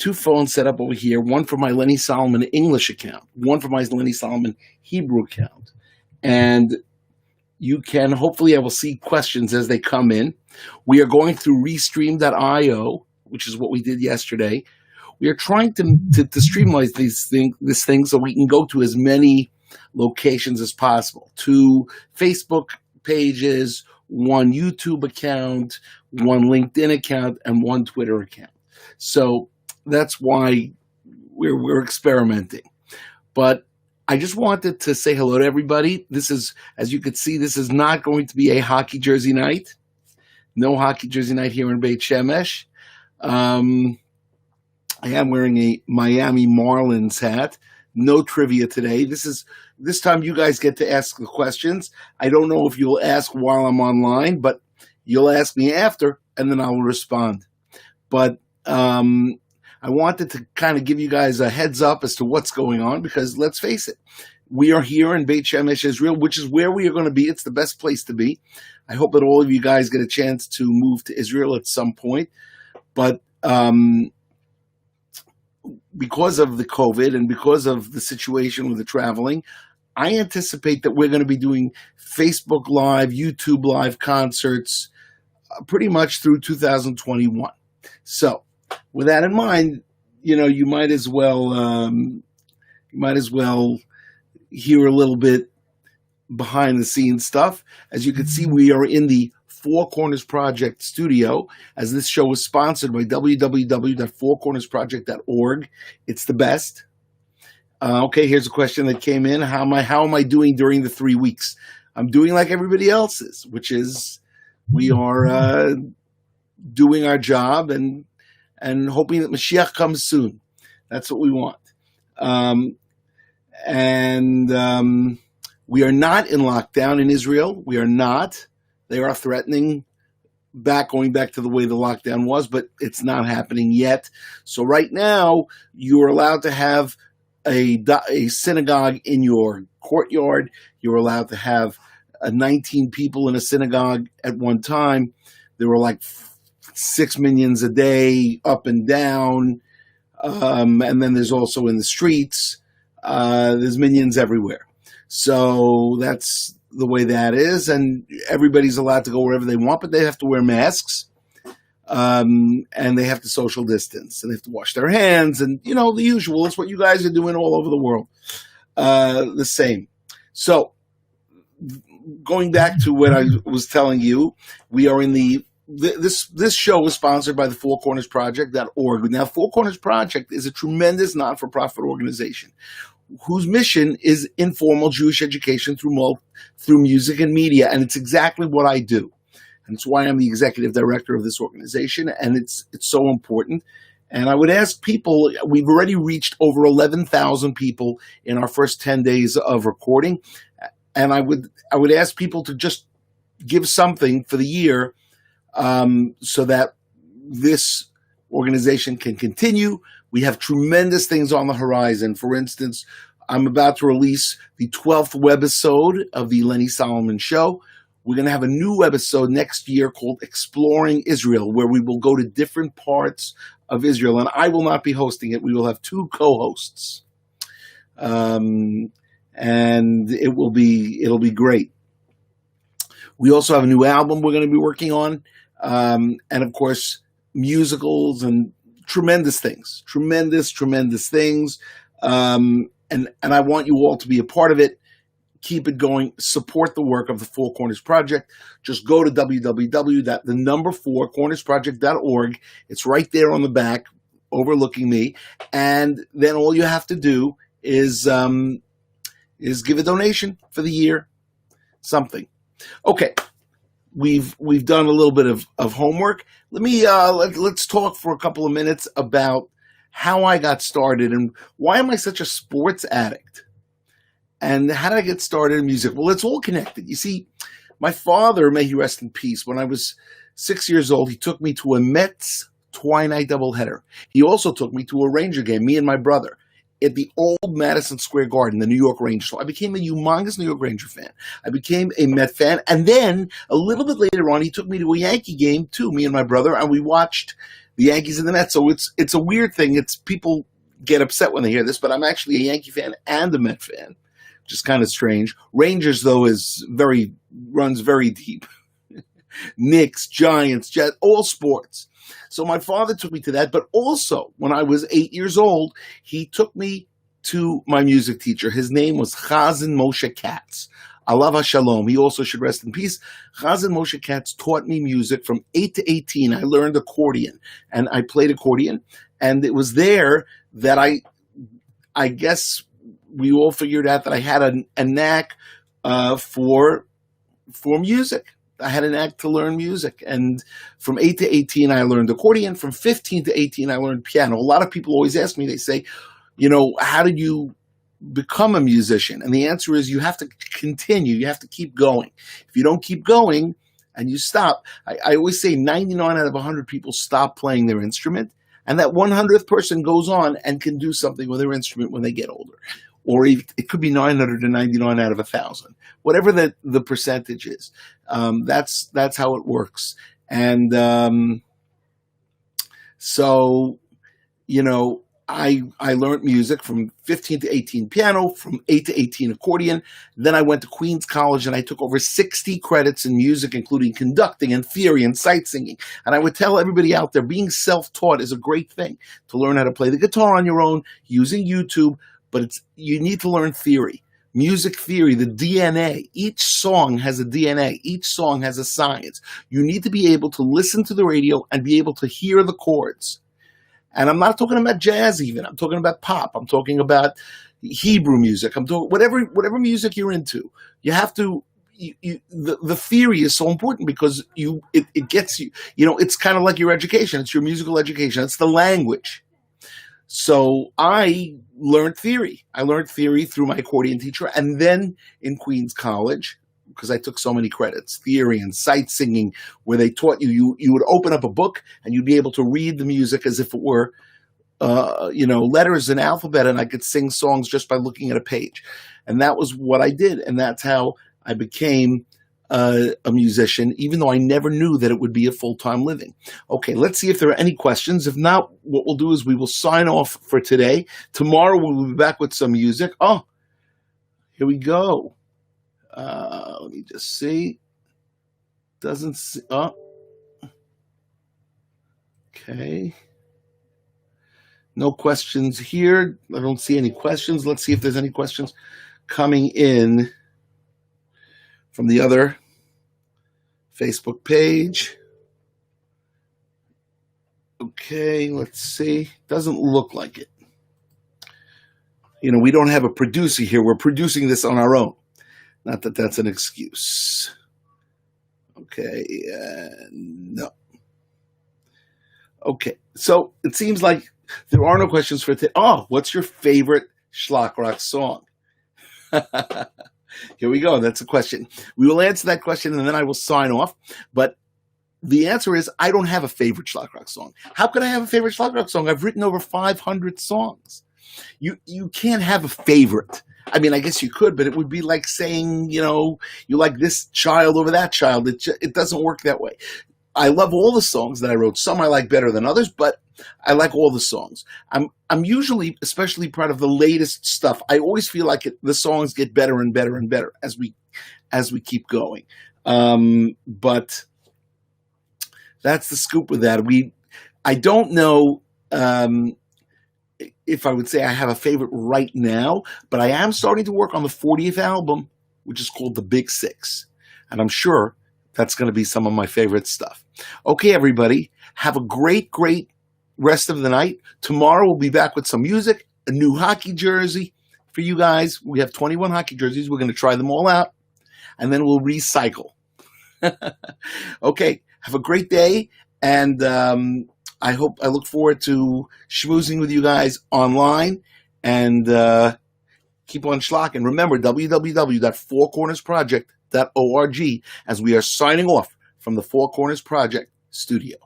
two phones set up over here, one for my Lenny Solomon English account, one for my Lenny Solomon Hebrew account. And you can, hopefully I will see questions as they come in. We are going through restream.io, which is what we did yesterday. We are trying to streamline this thing so we can go to as many locations as possible. 2 Facebook pages, 1 YouTube account, 1 LinkedIn account, and 1 Twitter account. So that's why we're experimenting. But I just wanted to say hello to everybody. This is, as you can see, this is not going to be a hockey jersey night. No hockey jersey night here in Beit Shemesh. I am wearing a Miami Marlins hat. No trivia today. This time you guys get to ask the questions. I don't know if you'll ask while I'm online, but you'll ask me after, and then I'll respond. But I wanted to kind of give you guys a heads up as to what's going on, because let's face it, we are here in Beit Shemesh, Israel, which is where we are going to be. It's the best place to be. I hope that all of you guys get a chance to move to Israel at some point. But because of the COVID and because of the situation with the traveling, I anticipate that we're going to be doing Facebook Live, YouTube Live concerts pretty much through 2021. So with that in mind, you might as well hear a little bit behind the scenes stuff. As you can see, we are in the Four Corners Project studio, as this show is sponsored by www.fourcornersproject.org. It's the best. Okay, here's a question that came in. How am I doing during the 3 weeks? I'm doing like everybody else is, which is we are doing our job and hoping that Mashiach comes soon. That's what we want. We are not in lockdown in Israel. We are not. They are threatening going back to the way the lockdown was, but it's not happening yet. So right now, you're allowed to have a synagogue in your courtyard. You're allowed to have 19 people in a synagogue at one time. There were like 6 minions a day, up and down. And then there's also in the streets, there's minions everywhere. So that's the way that is, and everybody's allowed to go wherever they want, but they have to wear masks, and they have to social distance, and they have to wash their hands, and the usual. It's what you guys are doing all over the world, the same. So going back to what I was telling you, we are in this show is sponsored by the fourcornersproject.org. Now, Four Corners Project is a tremendous non-for-profit organization whose mission is informal Jewish education through music and media, and it's exactly what I do. And it's why I'm the executive director of this organization, and it's so important. And I would ask people, we've already reached over 11,000 people in our first 10 days of recording, and I would ask people to just give something for the year, so that this organization can continue. We have tremendous things on the horizon. For instance, I'm about to release the 12th webisode of the Lenny Solomon Show. We're going to have a new webisode next year called Exploring Israel, where we will go to different parts of Israel, and I will not be hosting it. We will have 2 co-hosts, and it'll be great. We also have a new album we're going to be working on, and of course, musicals and tremendous things. And I want you all to be a part of it. Keep it going. Support the work of the Four Corners Project. Just go to www.4cornersproject.org. It's right there on the back, overlooking me. And then all you have to do is give a donation for the year. Something. Okay. We've done a little bit of homework. Let's talk for a couple of minutes about how I got started and why am I such a sports addict, and how did I get started in music? Well, it's all connected. You see, my father, may he rest in peace, when I was 6 years old, he took me to a Mets Twilight doubleheader. He also took me to a Ranger game, me and my brother, at the old Madison Square Garden, the New York Rangers. So I became a humongous New York Ranger fan. I became a Met fan. And then a little bit later on, he took me to a Yankee game too, me and my brother, and we watched the Yankees and the Mets. So it's a weird thing. It's people get upset when they hear this, but I'm actually a Yankee fan and a Met fan, which is kind of strange. Rangers, though, runs very deep. Knicks, Giants, Jets, all sports. So my father took me to that, but also when I was 8 years old, he took me to my music teacher. His name was Chazan Moshe Katz. Alav HaShalom. He also should rest in peace. Chazan Moshe Katz taught me music from 8 to 18. I learned accordion, and I played accordion. And it was there that I guess we all figured out that I had a knack for music. I had a knack to learn music. And from 8 to 18, I learned accordion. From 15 to 18, I learned piano. A lot of people always ask me, they say, how did you become a musician? And the answer is you have to continue. You have to keep going. If you don't keep going and you stop, I always say 99 out of 100 people stop playing their instrument. And that 100th person goes on and can do something with their instrument when they get older. Or it could be 999 out of 1,000, whatever the percentage is. That's how it works. And so, I learned music from 15 to 18 piano, from 8 to 18 accordion. Then I went to Queens College and I took over 60 credits in music, including conducting and theory and sight singing. And I would tell everybody out there, being self-taught is a great thing, to learn how to play the guitar on your own, using YouTube, but you need to learn theory. Music theory, the DNA. Each song has a DNA. Each song has a science. You need to be able to listen to the radio and be able to hear the chords. And I'm not talking about jazz even. I'm talking about pop. I'm talking about Hebrew music. I'm talking whatever music you're into. You have to. The theory is so important because it gets you. It's kind of like your education. It's your musical education. It's the language. So I learned theory. I learned theory through my accordion teacher, and then in Queens College, because I took so many credits, theory and sight singing, where they taught you would open up a book and you'd be able to read the music as if it were, letters and alphabet, and I could sing songs just by looking at a page. And that was what I did, and that's how I became a musician, even though I never knew that it would be a full-time living. Okay, let's see if there are any questions. If not, what we'll do is we will sign off for today. Tomorrow we'll be back with some music. Oh, here we go. Let me just see. Doesn't see. Oh. Okay. No questions here. I don't see any questions. Let's see if there's any questions coming in from the other Facebook page. Okay, let's see. Doesn't look like it. We don't have a producer here. We're producing this on our own. Not that that's an excuse. Okay, no. Okay, so it seems like there are no questions for today. Oh, what's your favorite schlock rock song? Here we go. That's a question. We will answer that question, and then I will sign off. But the answer is I don't have a favorite schlock rock song. How could I have a favorite schlock rock song? I've written over 500 songs. You can't have a favorite. I mean, I guess you could, but it would be like saying, you like this child over that child. It doesn't work that way. I love all the songs that I wrote. Some I like better than others, but I like all the songs. I'm usually especially proud of the latest stuff. I always feel like the songs get better and better and better as we keep going. But that's the scoop with that. I don't know if I would say I have a favorite right now, but I am starting to work on the 40th album, which is called The Big Six. And I'm sure that's going to be some of my favorite stuff. Okay, everybody, have a great, great rest of the night. Tomorrow we'll be back with some music, a new hockey jersey for you guys. We have 21 hockey jerseys. We're going to try them all out, and then we'll recycle. Okay, have a great day, and I look forward to schmoozing with you guys online, and keep on schlocking. Remember, www.fourcornersproject.org, as we are signing off from the Four Corners Project studio.